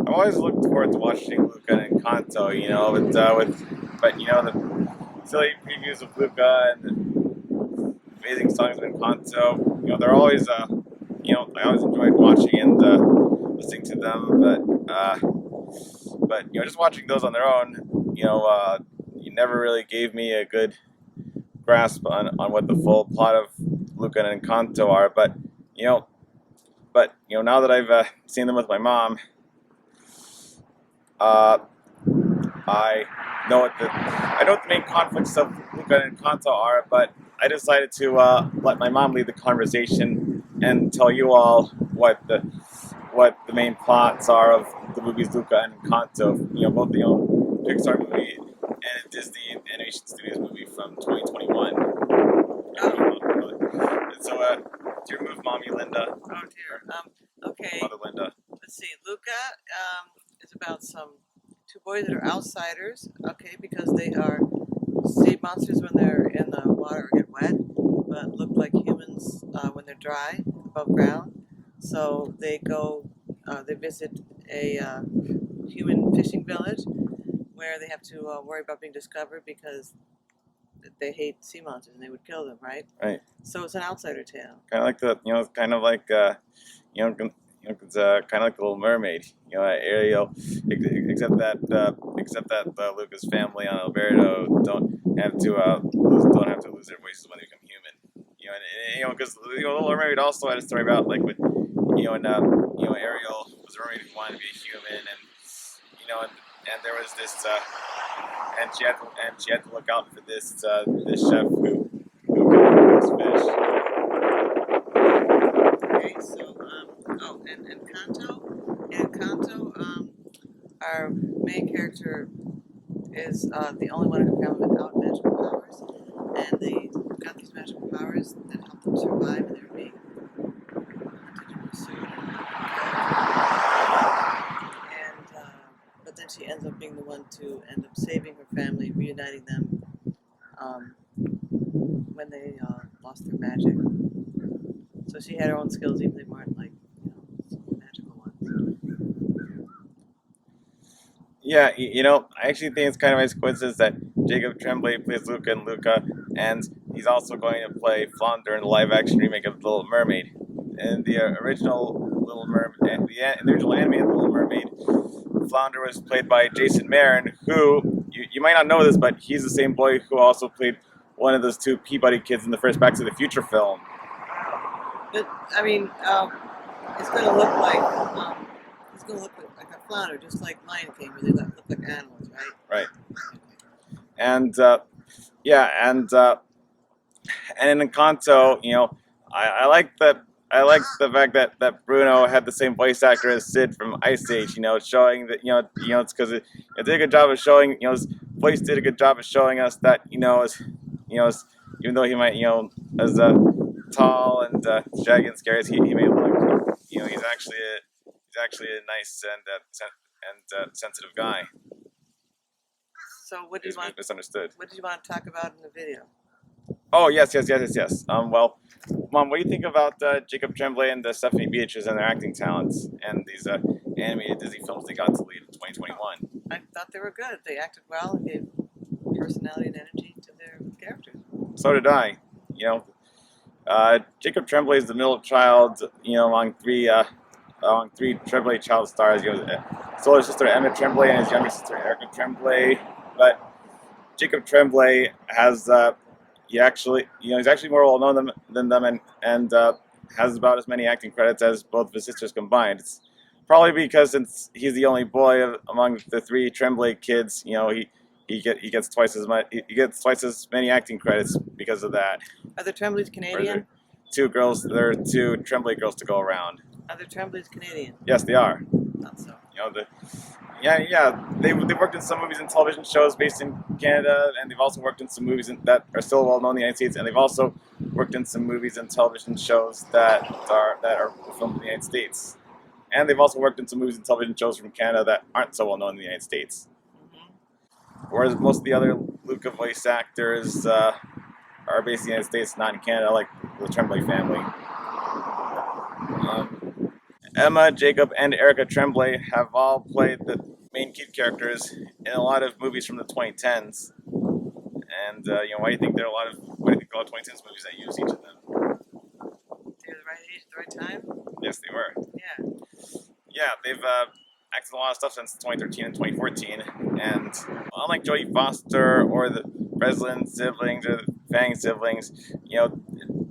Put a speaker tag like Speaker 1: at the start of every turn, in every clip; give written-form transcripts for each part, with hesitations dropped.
Speaker 1: I've always looked forward to watching Luca and Encanto, but the silly previews of Luca and the amazing songs of Encanto, they're always, I always enjoyed watching and listening to them, but just watching those on their own, you never really gave me a good grasp on what the full plot of Luca and Encanto are, you know, now that I've seen them with my mom, uh, I I know what the main conflicts of Luca and Encanto are, but I decided to let my mom lead the conversation and tell you all what the main plots are of the movies Luca and Encanto. Both the Pixar movie and a Disney Animation Studios movie from 2021. And so, to your move, Mommy Linda.
Speaker 2: Oh dear. Okay.
Speaker 1: Mother Linda.
Speaker 2: Let's see. Luca is about some two boys that are outsiders. Okay, because they are sea monsters when they're in the water or get wet, but look like humans when they're dry above ground. So they go. They visit a human fishing village where they have to worry about being discovered because they hate sea monsters and they would kill them, right?
Speaker 1: Right.
Speaker 2: So it's an outsider tale.
Speaker 1: Kind of like it's kind of like the Little Mermaid, Ariel, except that Luca's family on Alberto don't have to lose their voices when they become human. Because the Little Mermaid also had a story about like with Ariel was a mermaid who wanted to be a human, and there was this and she had to look out for this chef who cooks fish.
Speaker 2: Okay, so and Encanto, our main character is the only one in her family without magical powers, and they got these magical powers that help them survive, and they're being hunted and pursued. And but then she ends up being the one to end up saving her family, reuniting them when they lost their magic. So she had her own skills, even if they weren't like magical ones.
Speaker 1: Yeah, I actually think it's kind of a nice coincidence that Jacob Tremblay plays Luca and Luca, and he's also going to play Flounder in the live-action remake of The Little Mermaid. In the original Little Mermaid, in the original animated Little Mermaid, Flounder was played by Jason Marin, who you might not know this, but he's the same boy who also played one of those two Peabody kids in the first Back to the Future film.
Speaker 2: But I mean, it's going to look like a flounder, just like Lion King, where they look like animals, right?
Speaker 1: Right. And and in Encanto, I like that. I like the fact that Bruno had the same voice actor as Sid from Ice Age. Showing that it's because it did a good job of showing. His voice did a good job of showing us that even though he might as tall and shaggy and scary as he may look, he's actually a nice and sensitive guy.
Speaker 2: So what do you want?
Speaker 1: Misunderstood.
Speaker 2: What did you want to talk about in the video?
Speaker 1: Oh yes. Well, Mom, what do you think about Jacob Tremblay and Stephanie Beatriz and their acting talents and these animated Disney films they got to lead in 2021?
Speaker 2: I thought they were good. They acted well and gave personality and energy to their characters.
Speaker 1: So did I. Jacob Tremblay is the middle child, among three Tremblay child stars. His older sister Emma Tremblay and his younger sister Erica Tremblay. But Jacob Tremblay has he's actually more well known than them and has about as many acting credits as both of his sisters combined. It's probably because since he's the only boy among the three Tremblay kids, he gets twice as much. He gets twice as many acting credits because of that.
Speaker 2: Are the Tremblays Canadian?
Speaker 1: There are two Tremblay girls to go around.
Speaker 2: Are the Tremblays Canadian?
Speaker 1: Yes, they are.
Speaker 2: Not so.
Speaker 1: They've worked in some movies and television shows based in Canada, and they've also worked in some movies that are still well known in the United States, and they've also worked in some movies and television shows that are filmed in the United States, and they've also worked in some movies and television shows from Canada that aren't so well known in the United States. Whereas most of the other Luca voice actors are based in the United States, not in Canada, like the Tremblay family. Emma, Jacob, and Erica Tremblay have all played the main kid characters in a lot of movies from the 2010s. And why do you think there are a lot of 2010s movies that use each of them?
Speaker 2: They were the right age at the right time?
Speaker 1: Yes, they were.
Speaker 2: Yeah.
Speaker 1: Yeah, they've acted in a lot of stuff since 2013 and 2014. And unlike Jodie Foster or the Breslin siblings or the Fang siblings,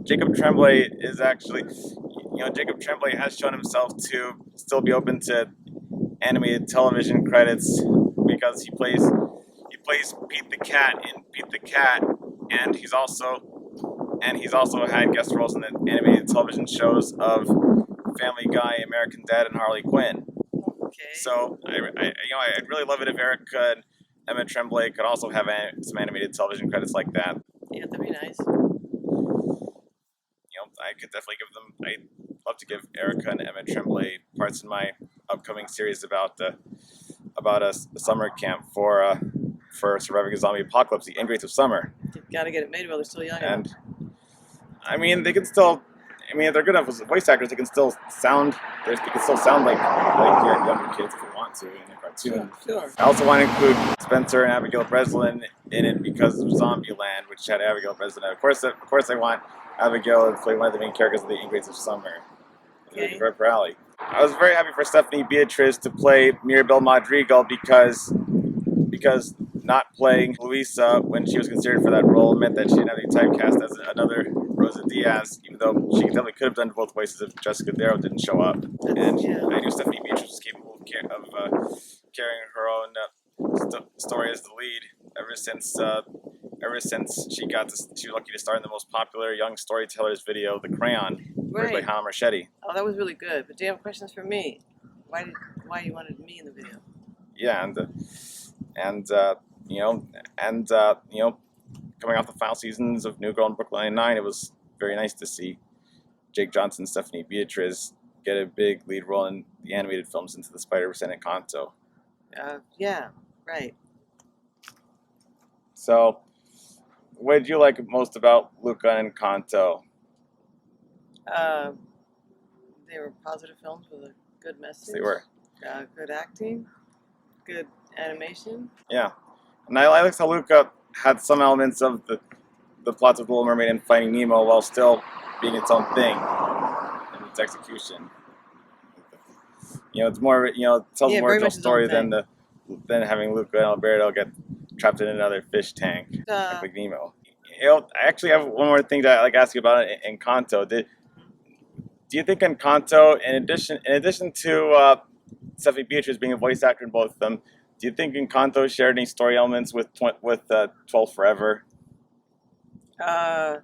Speaker 1: Jacob Tremblay is actually, Jacob Tremblay has shown himself to still be open to animated television credits because he plays Pete the Cat in Pete the Cat, and he's also had guest roles in the animated television shows of Family Guy, American Dad, and Harley Quinn.
Speaker 2: Okay.
Speaker 1: So I'd really love it if Erica and Emma Tremblay could also have some animated television credits like that.
Speaker 2: Yeah, that'd be nice.
Speaker 1: I could definitely give them. I'd love to give Erica and Emma Tremblay parts in my upcoming series about a summer camp for surviving a zombie apocalypse, the Ingrates of Summer.
Speaker 2: You've got to get it made while they're still young.
Speaker 1: And they can still. If they're good enough as voice actors, they can still sound. They can still sound like younger kids if they want to in the cartoon.
Speaker 2: Sure.
Speaker 1: I also want to include Spencer and Abigail Breslin in it because of Zombieland, which had Abigail Breslin. Of course, I want Abigail to play one of the main characters of the Ingrates of Summer.
Speaker 2: Okay.
Speaker 1: Right for Allie. I was very happy for Stephanie Beatriz to play Mirabel Madrigal because not playing Luisa when she was considered for that role meant that she didn't have to be typecast as another Rosa Diaz, even though she definitely could have done both voices if Jessica Darrow didn't show up. And I knew Stephanie Beatriz was capable of carrying her own story as the lead ever since she was lucky to star in the most popular young storytellers video, The Crayon,
Speaker 2: Right.
Speaker 1: by Hannah Marchetti.
Speaker 2: Oh, that was really good. But do you have questions for me? Why you wanted me in the video?
Speaker 1: Yeah, coming off the final seasons of New Girl and Brooklyn Nine-Nine, it was very nice to see Jake Johnson and Stephanie Beatriz get a big lead role in the animated films Into the Spider-Verse and Encanto.
Speaker 2: Yeah, right.
Speaker 1: So, what did you like most about Luca and Encanto?
Speaker 2: They were positive films with a good message.
Speaker 1: They were.
Speaker 2: Good acting, good animation.
Speaker 1: Yeah. And I liked how Luca had some elements of the plots of Little Mermaid and Finding Nemo while still being its own thing in its execution. It's more, it tells a more
Speaker 2: very
Speaker 1: original
Speaker 2: much its own
Speaker 1: story
Speaker 2: thing.
Speaker 1: than having Luca and Alberto get trapped in another fish tank like Nemo. I actually have one more thing to ask you about Encanto. Do you think Encanto, in addition to Stephanie Beatriz being a voice actor in both of them, do you think Encanto shared any story elements with 12 Forever?
Speaker 2: Oh.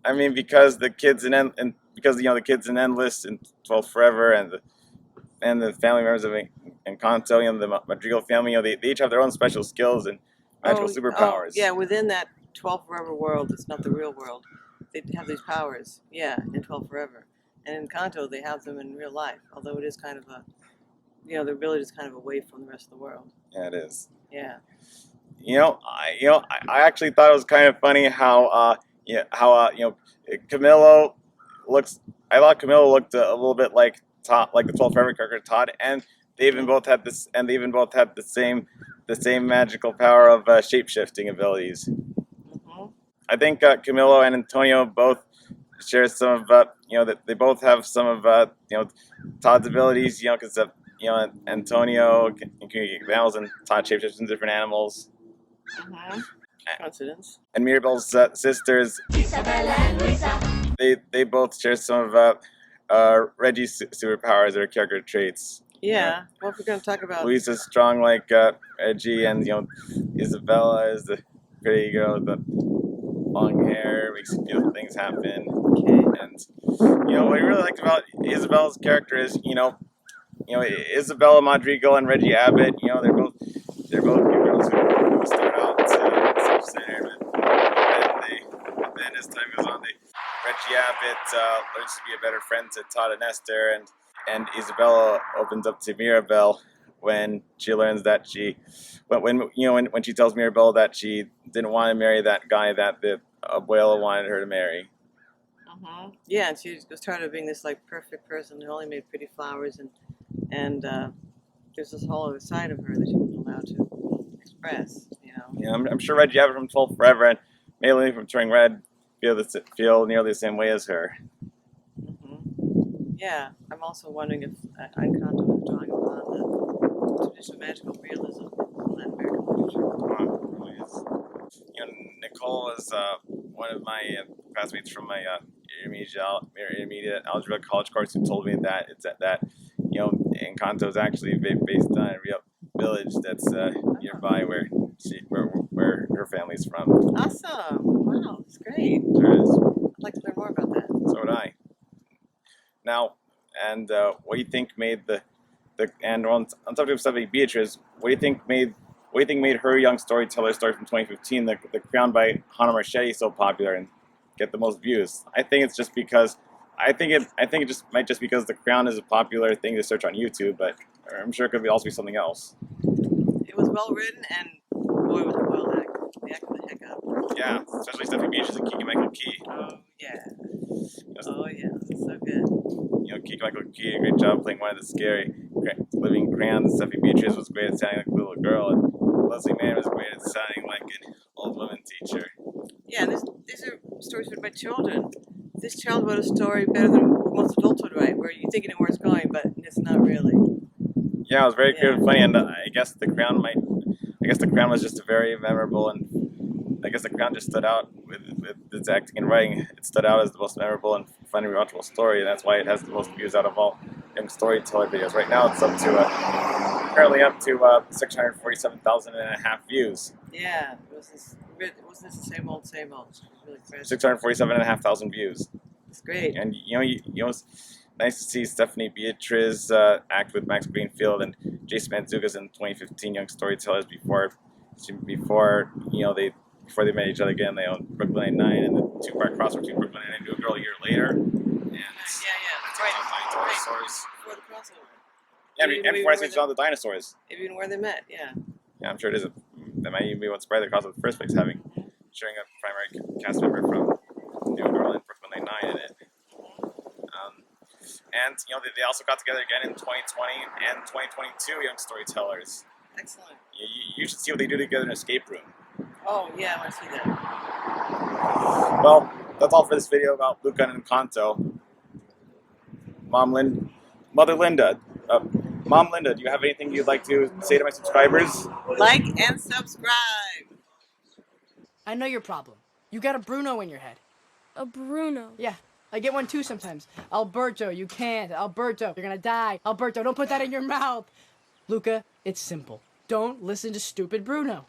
Speaker 1: Because the kids in the kids in Endless and 12 Forever and the family members of Encanto, the Madrigal family, they each have their own special skills and magical superpowers.
Speaker 2: Yeah, within that 12 Forever world, it's not the real world. They have these powers, in 12 Forever. And in Encanto, they have them in real life, although it is kind of they're really just kind of away from the rest of the world.
Speaker 1: Yeah, it is.
Speaker 2: Yeah.
Speaker 1: I actually thought it was kind of funny how Camilo looks. I thought Camilo looked a little bit like Todd, like the 12 Forever character Todd, and they even both had the same magical power of shape-shifting abilities.
Speaker 2: Mm-hmm.
Speaker 1: I think Camilo and Antonio both share some of that they both have some of Todd's abilities. Because Antonio can get animals and Todd shapeshifts into different animals.
Speaker 2: Mm-hmm. Coincidence.
Speaker 1: And Mirabel's sisters,
Speaker 3: Isabella and Luisa.
Speaker 1: They both share some of Reggie's superpowers or character traits.
Speaker 2: Yeah. Well, if we're going to talk about...
Speaker 1: Luisa's strong like Reggie, and Isabella is the pretty girl with the long hair, makes you feel things happen.
Speaker 2: Okay.
Speaker 1: And what I really liked about Isabella's character is Isabella Madrigal and Reggie Abbott. They're both young girls who start out self-centered, but then as time goes on, Reggie Abbott learns to be a better friend to Todd and Esther, and Isabella opens up to Mirabel when she learns that when she tells Mirabel that she didn't want to marry that guy that the abuela wanted her to marry.
Speaker 2: Yeah, and she was tired of being this like perfect person who only made pretty flowers, and there's this whole other side of her that she wasn't allowed to express.
Speaker 1: Yeah, I'm sure Reggie Abbott from 12 Forever and Maylene from Turning Red feel nearly the same way as her.
Speaker 2: Yeah, I'm also wondering if Encanto is drawing upon the traditional magical realism in Latin American literature.
Speaker 1: Really is. Nicole is one of my classmates from my intermediate algebra college course who told me that Encanto is actually based on a real village that's nearby where her family's from.
Speaker 2: Awesome! Wow, that's great.
Speaker 1: Sure is.
Speaker 2: I'd like to learn more about that.
Speaker 1: So would I. Now, and what do you think made on subject of studying Beatriz, what do you think made her young storyteller story from 2015, the Crown by Hannah Marchetti, so popular and get the most views? I think it's just because it might just because the Crown is a popular thing to search on YouTube, but I'm sure it could also be something else.
Speaker 2: It was well written, and boy, was it well acted. They acted the heck up.
Speaker 1: Yeah, especially Stephanie Beatriz and Kiki Michael Key.
Speaker 2: Oh yeah. Oh yeah, so good.
Speaker 1: Kiki Michael Key did a great job playing one of the scary living crayons. Stephanie Beatriz was great at sounding like a little girl, and Leslie Mann was great at sounding like an old woman teacher.
Speaker 2: Yeah, these are stories written by children. This child wrote a story better than most adults would write, where you think you know where it's going, but it's not really.
Speaker 1: Yeah, it was very clear and funny, and I guess the Crown was just a very memorable, and I guess the Crown just stood out with its acting and writing. It stood out as the most memorable and funny, rewatchable story, and that's why it has the most views out of all young storyteller videos. Right now, it's currently up to 647,500 views.
Speaker 2: Yeah, wasn't this the same old? It was really fresh.
Speaker 1: 647,500 views.
Speaker 2: It's great.
Speaker 1: And it's nice to see Stephanie Beatriz act with Max Greenfield and Jason Mantzoukas in 2015 Young Storytellers before they met each other again. They owned Brooklyn Nine-Nine and the two-part crossover between Brooklyn Nine-Nine and New Girl a year later. And
Speaker 2: yeah, that's right.
Speaker 1: Dinosaurs.
Speaker 2: Before the crossover.
Speaker 1: Yeah, and before I see all the dinosaurs.
Speaker 2: Maybe even where they met. Yeah.
Speaker 1: Yeah, I'm sure it is. That might even be what spread the crossover in the first place, sharing a primary cast member from New Girl and Brooklyn Nine-Nine in it. And they also got together again in 2020 and 2022 Young Storytellers.
Speaker 2: Excellent.
Speaker 1: You should see what they do together in an escape room.
Speaker 2: Oh yeah, I want to see that.
Speaker 1: Well, that's all for this video about Luca and Encanto. Mother Linda, Mom Linda, do you have anything you'd like to say to my subscribers?
Speaker 2: Like and subscribe.
Speaker 4: I know your problem. You got a Bruno in your head.
Speaker 5: A Bruno.
Speaker 4: Yeah, I get one too sometimes. Alberto, you can't. Alberto, you're gonna die. Alberto, don't put that in your mouth. Luca, it's simple. Don't listen to stupid Bruno.